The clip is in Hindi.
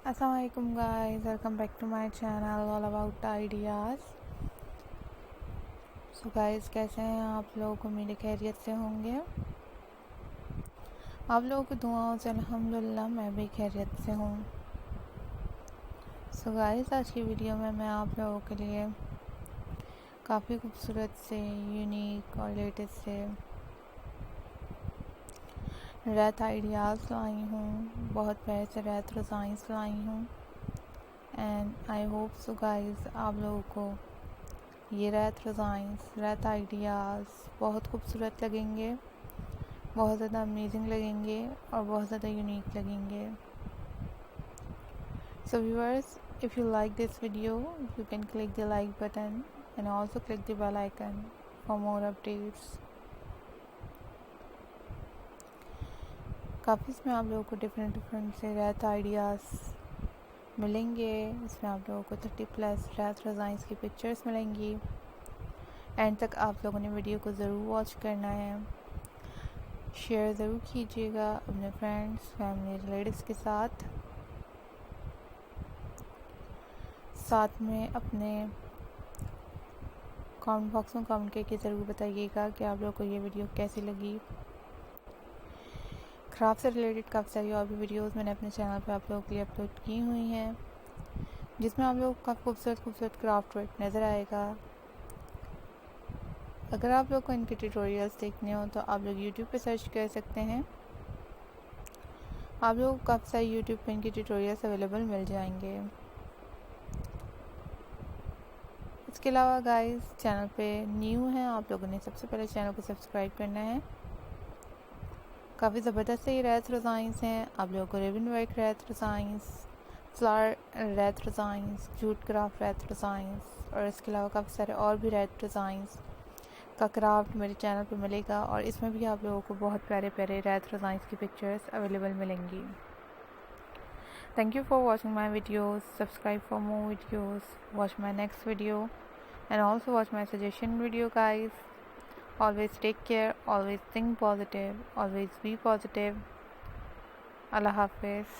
Assalamualaikum guys, welcome back to my channel all about ideas. So guys, कैसे हैं आप लोग? उम्मीद खैरियत से होंगे। आप लोगों की दुआओं से अल्हम्दुलिल्लाह मैं भी खैरियत से हूँ। So guys, आज की वीडियो में मैं आप लोगों के लिए काफ़ी खूबसूरत से यूनिक और लेटेस्ट से रैथ आइडियाज़ लाई हूँ। बहुत प्यारे से रैथ डिज़ाइंस लाई हूँ and I hope so guys आप लोगों को ये रैथ डिज़ाइंस, रैथ आइडियाज़ बहुत खूबसूरत लगेंगे, बहुत ज़्यादा अमेजिंग लगेंगे और बहुत ज़्यादा यूनिक लगेंगे। So viewers, if you like this video, you can click the like button and also click the bell icon for more updates. काफ़ी इसमें आप लोगों को डिफरेंट से रैथ आइडियाज़ मिलेंगे। इसमें आप लोगों को 30+ रैथ डिज़ाइंस की पिक्चर्स मिलेंगी। एंड तक आप लोगों ने वीडियो को ज़रूर वॉच करना है। शेयर ज़रूर कीजिएगा अपने फ्रेंड्स, फैमिली, रिलेटिव्स के साथ में अपने कमेंट बॉक्स में कमेंट करके ज़रूर बताइएगा कि आप लोगों को ये वीडियो कैसी लगी। क्राफ्ट से रिलेटेड काफ़ी सारी और भी वीडियोस मैंने अपने चैनल पे आप लोगों के लिए अपलोड की हुई हैं, जिसमें आप लोगों को काफ़ी खूबसूरत क्राफ्ट वर्क नज़र आएगा। अगर आप लोग को इनके ट्यूटोरियल्स देखने हो तो आप लोग यूट्यूब पे सर्च कर सकते हैं। आप लोगों को काफ़ी सारे यूट्यूब पे इनके ट्यूटोरियल्स अवेलेबल मिल जाएंगे। इसके अलावा गाइस, चैनल पे न्यू हैं आप लोगों ने सबसे पहले चैनल को सब्सक्राइब करना है। काफ़ी ज़बरदस्त ये रैथ डिज़ाइंस हैं। आप लोगों को ribbon work wreath designs, flower wreath designs, jute craft wreath designs और इसके अलावा काफ़ी सारे और भी रैथ डिज़ाइंस का क्राफ्ट मेरे चैनल पे मिलेगा और इसमें भी आप लोगों को बहुत प्यारे प्यारे रैथ डिज़ाइंस की पिक्चर्स अवेलेबल मिलेंगी। Thank you for watching my videos. Subscribe for more videos, watch my next video and also watch my suggestion video guys. Always take care, always think positive, always be positive. Allah Hafiz.